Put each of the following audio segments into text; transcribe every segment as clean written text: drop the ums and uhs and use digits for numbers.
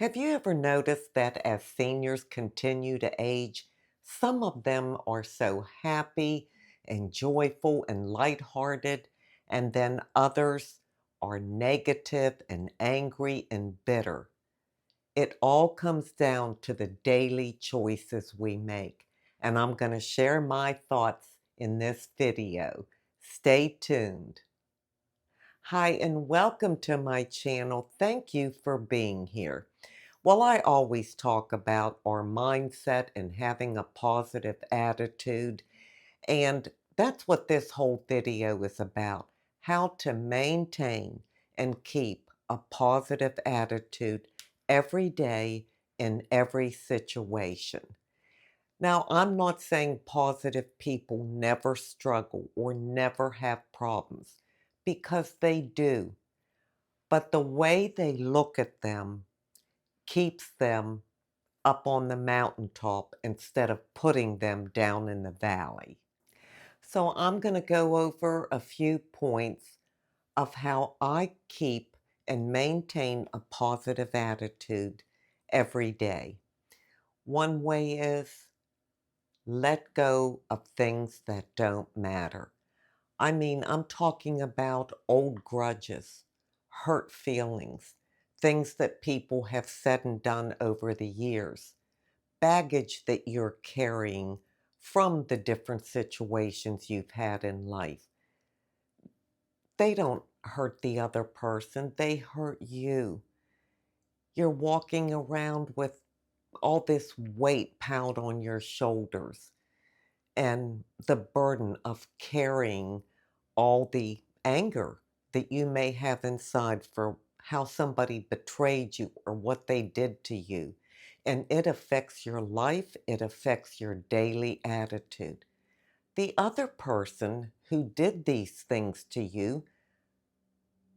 Have you ever noticed that as seniors continue to age, some of them are so happy and joyful and lighthearted, and then others are negative and angry and bitter? It all comes down to the daily choices we make, and I'm going to share my thoughts in this video. Stay tuned. Hi, and welcome to my channel. Thank you for being here. Well, I always talk about our mindset and having a positive attitude, and that's what this whole video is about, how to maintain and keep a positive attitude every day in every situation. Now, I'm not saying positive people never struggle or never have problems, because they do, but the way they look at them keeps them up on the mountaintop instead of putting them down in the valley. So I'm going to go over a few points of how I keep and maintain a positive attitude every day. One way is let go of things that don't matter. I mean, I'm talking about old grudges, hurt feelings, things that people have said and done over the years, baggage that you're carrying from the different situations you've had in life. They don't hurt the other person, they hurt you. You're walking around with all this weight piled on your shoulders and the burden of carrying all the anger that you may have inside for how somebody betrayed you or what they did to you. And it affects your life, it affects your daily attitude. The other person who did these things to you,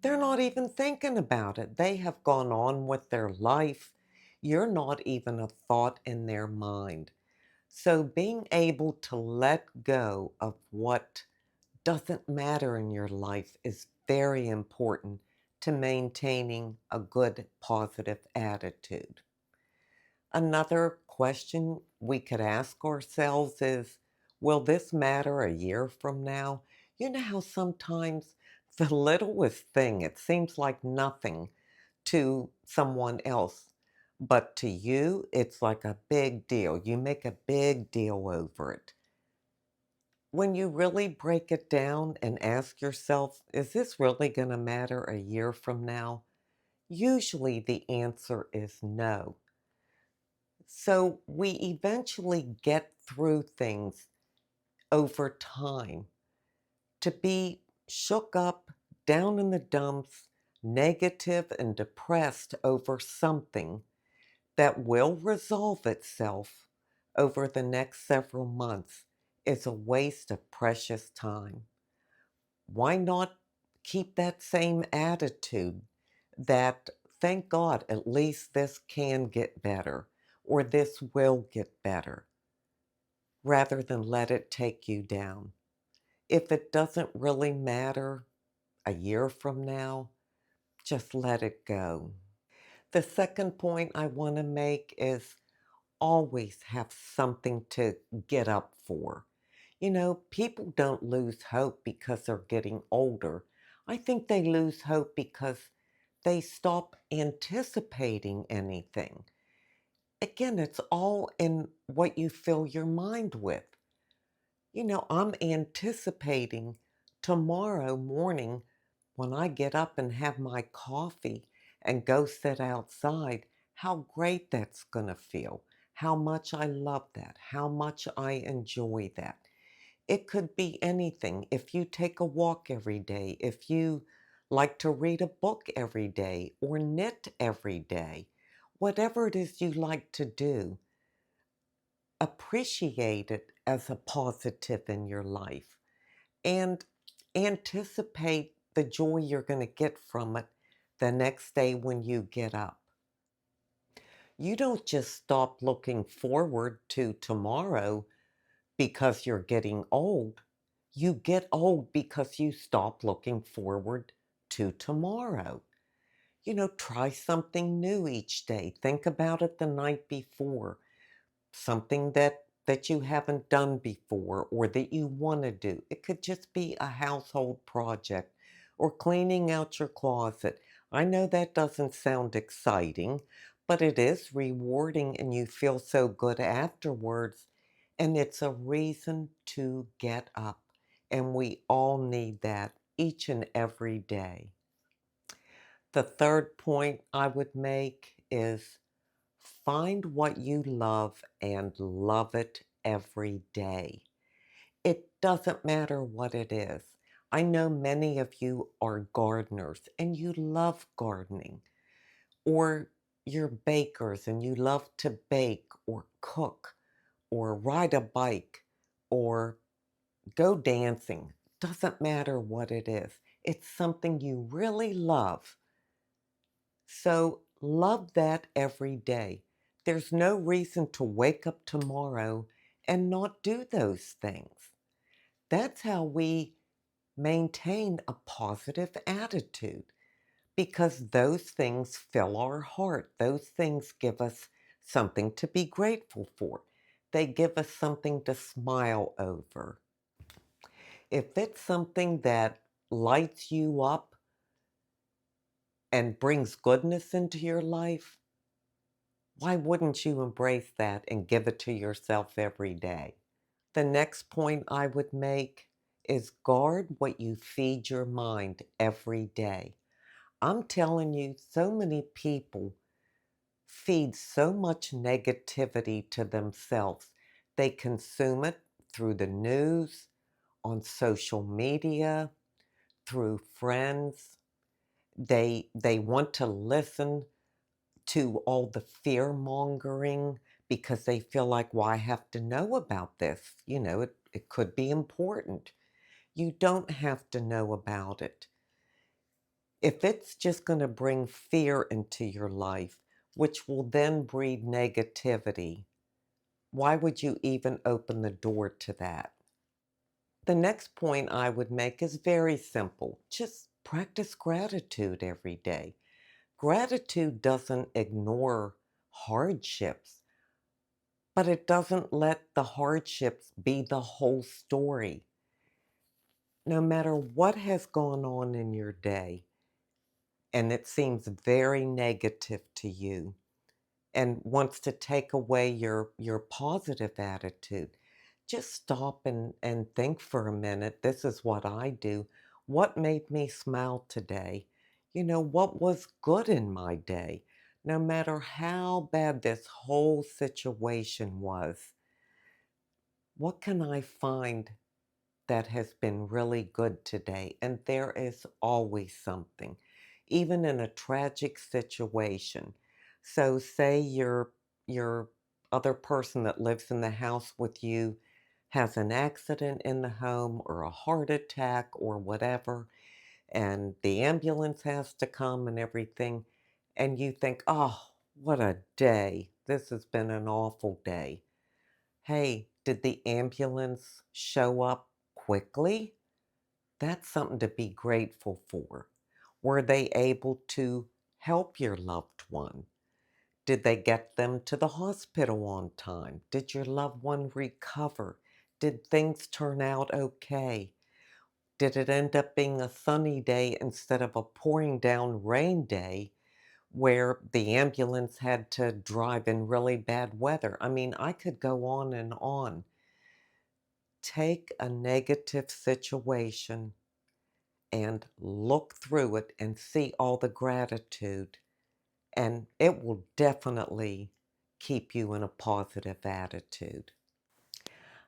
they're not even thinking about it. They have gone on with their life. You're not even a thought in their mind. So being able to let go of what doesn't matter in your life is very important to maintaining a good positive attitude. Another question we could ask ourselves is, will this matter a year from now? You know how sometimes the littlest thing, it seems like nothing to someone else, but to you, it's like a big deal. You make a big deal over it. When you really break it down and ask yourself, is this really going to matter a year from now? Usually the answer is no. So we eventually get through things over time. To be shook up, down in the dumps, negative and depressed over something that will resolve itself over the next several months is a waste of precious time. Why not keep that same attitude that, thank God, at least this can get better or this will get better, rather than let it take you down? If it doesn't really matter a year from now, just let it go. The second point I want to make is always have something to get up for. You know, people don't lose hope because they're getting older. I think they lose hope because they stop anticipating anything. Again, it's all in what you fill your mind with. You know, I'm anticipating tomorrow morning when I get up and have my coffee and go sit outside, how great that's going to feel, how much I love that, how much I enjoy that. It could be anything. If you take a walk every day, if you like to read a book every day or knit every day, whatever it is you like to do, appreciate it as a positive in your life and anticipate the joy you're going to get from it the next day when you get up. You don't just stop looking forward to tomorrow because you're getting old. You get old because you stop looking forward to tomorrow. Try something new each day. Think about it the night before. Something that you haven't done before or that you want to do. It could just be a household project or cleaning out your closet. I know that doesn't sound exciting, but it is rewarding and you feel so good afterwards. And it's a reason to get up. And we all need that each and every day. The third point I would make is find what you love and love it every day. It doesn't matter what it is. I know many of you are gardeners and you love gardening, or you're bakers and you love to bake or cook or ride a bike or go dancing. Doesn't matter what it is. It's something you really love. So love that every day. There's no reason to wake up tomorrow and not do those things. That's how we maintain a positive attitude because those things fill our heart. Those things give us something to be grateful for. They give us something to smile over. If it's something that lights you up and brings goodness into your life, why wouldn't you embrace that and give it to yourself every day? The next point I would make is guard what you feed your mind every day. I'm telling you, so many people feed so much negativity to themselves. They consume it through the news, on social media, through friends. They want to listen to all the fear mongering because they feel like, well, I have to know about this. It could be important. You don't have to know about it. If it's just going to bring fear into your life, which will then breed negativity, why would you even open the door to that? The next point I would make is very simple. Just practice gratitude every day. Gratitude doesn't ignore hardships, but it doesn't let the hardships be the whole story. No matter what has gone on in your day, and it seems very negative to you, and wants to take away your positive attitude, just stop and think for a minute. This is what I do. What made me smile today? What was good in my day? No matter how bad this whole situation was, what can I find that has been really good today? And there is always something, even in a tragic situation. So say your other person that lives in the house with you has an accident in the home or a heart attack or whatever, and the ambulance has to come and everything, and you think, oh, what a day. This has been an awful day. Hey, did the ambulance show up quickly? That's something to be grateful for. Were they able to help your loved one? Did they get them to the hospital on time? Did your loved one recover? Did things turn out okay? Did it end up being a sunny day instead of a pouring down rain day where the ambulance had to drive in really bad weather? I mean, I could go on and on. Take a negative situation and look through it and see all the gratitude, and it will definitely keep you in a positive attitude.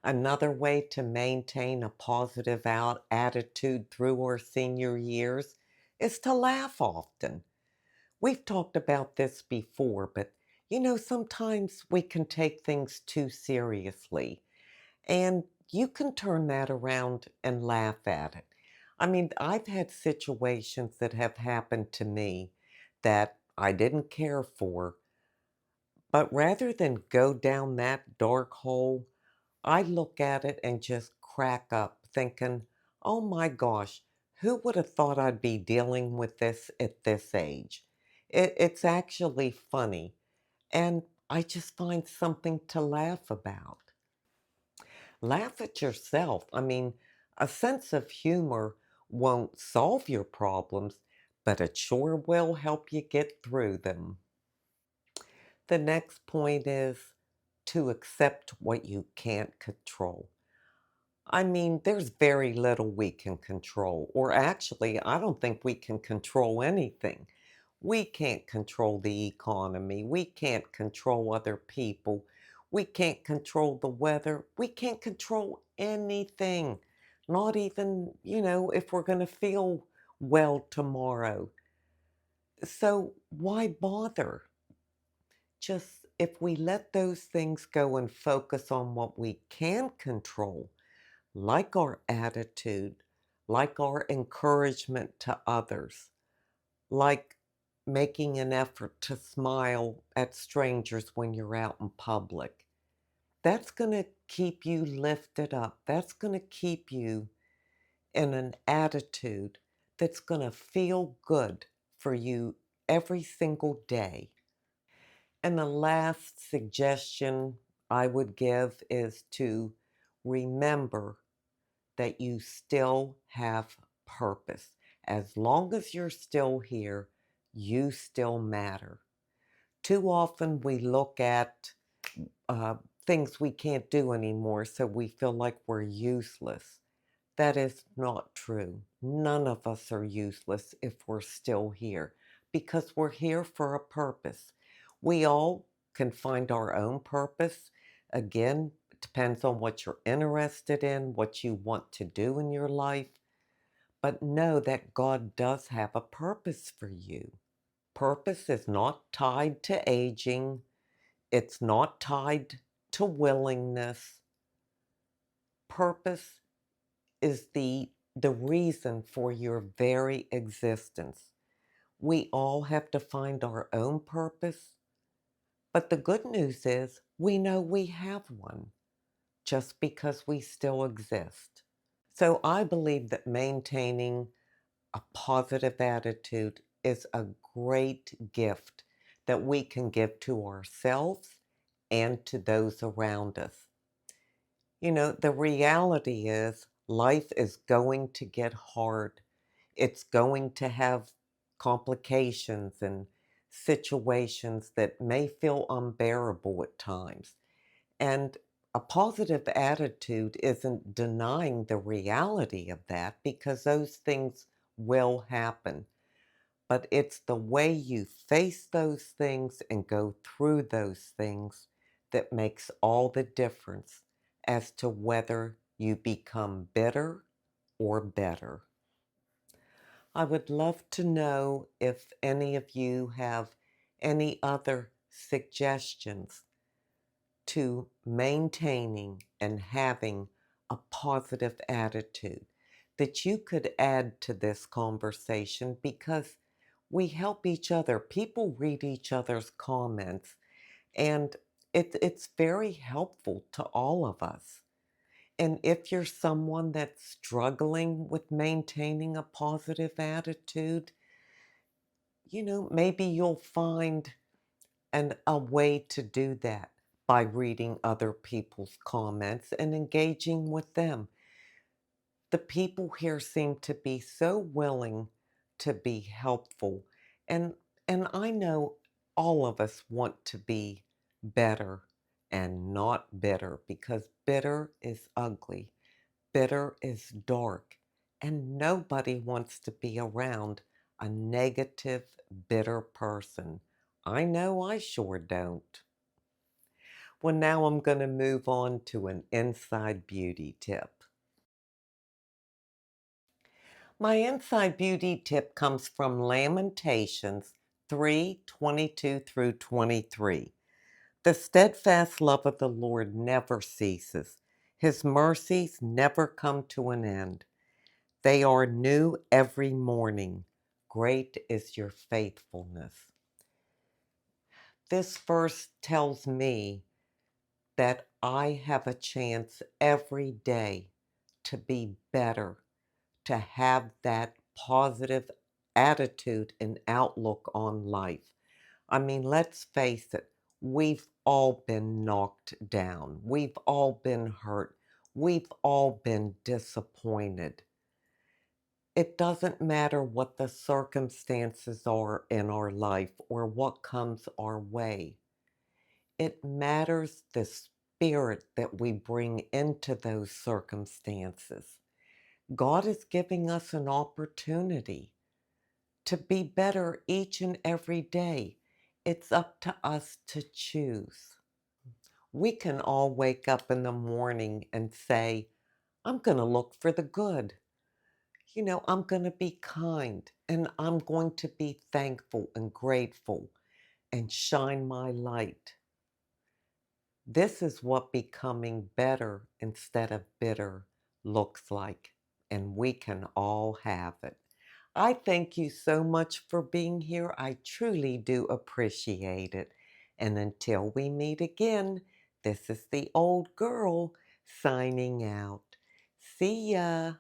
Another way to maintain a positive attitude through our senior years is to laugh often. We've talked about this before, but sometimes we can take things too seriously, and you can turn that around and laugh at it. I mean, I've had situations that have happened to me that I didn't care for, but rather than go down that dark hole, I look at it and just crack up, thinking, oh my gosh, who would have thought I'd be dealing with this at this age? It's actually funny, and I just find something to laugh about. Laugh at yourself. I mean, a sense of humor won't solve your problems, but it sure will help you get through them. The next point is to accept what you can't control. I mean, there's very little we can control, or actually, I don't think we can control anything. We can't control the economy. We can't control other people. We can't control the weather. We can't control anything. Not even, if we're going to feel well tomorrow. So why bother? Just if we let those things go and focus on what we can control, like our attitude, like our encouragement to others, like making an effort to smile at strangers when you're out in public. That's going to keep you lifted up. That's going to keep you in an attitude that's going to feel good for you every single day. And the last suggestion I would give is to remember that you still have purpose. As long as you're still here, you still matter. Too often we look at uh, things we can't do anymore, so we feel like we're useless. That is not true. None of us are useless if we're still here because we're here for a purpose. We all can find our own purpose. Again, it depends on what you're interested in, what you want to do in your life. But know that God does have a purpose for you. Purpose is not tied to aging, it's not tied to willingness. Purpose is the reason for your very existence. We all have to find our own purpose, but the good news is we know we have one just because we still exist. So I believe that maintaining a positive attitude is a great gift that we can give to ourselves and to those around us. The reality is life is going to get hard. It's going to have complications and situations that may feel unbearable at times. And a positive attitude isn't denying the reality of that because those things will happen. But it's the way you face those things and go through those things that makes all the difference as to whether you become bitter or better. I would love to know if any of you have any other suggestions to maintaining and having a positive attitude that you could add to this conversation because we help each other. People read each other's comments, and it's very helpful to all of us. And if you're someone that's struggling with maintaining a positive attitude, maybe you'll find a way to do that by reading other people's comments and engaging with them. The people here seem to be so willing to be helpful. And and I know all of us want to be better and not bitter because bitter is ugly. Bitter is dark. And nobody wants to be around a negative, bitter person. I know I sure don't. Well, now I'm going to move on to an inside beauty tip. My inside beauty tip comes from Lamentations 3:22 through 23. The steadfast love of the Lord never ceases. His mercies never come to an end. They are new every morning. Great is your faithfulness. This verse tells me that I have a chance every day to be better, to have that positive attitude and outlook on life. I mean, let's face it, we've all been knocked down. We've all been hurt. We've all been disappointed. It doesn't matter what the circumstances are in our life or what comes our way. It matters the spirit that we bring into those circumstances. God is giving us an opportunity to be better each and every day. It's up to us to choose. We can all wake up in the morning and say, I'm going to look for the good. I'm going to be kind and I'm going to be thankful and grateful and shine my light. This is what becoming better instead of bitter looks like, and we can all have it. I thank you so much for being here. I truly do appreciate it. And until we meet again, this is the old girl signing out. See ya.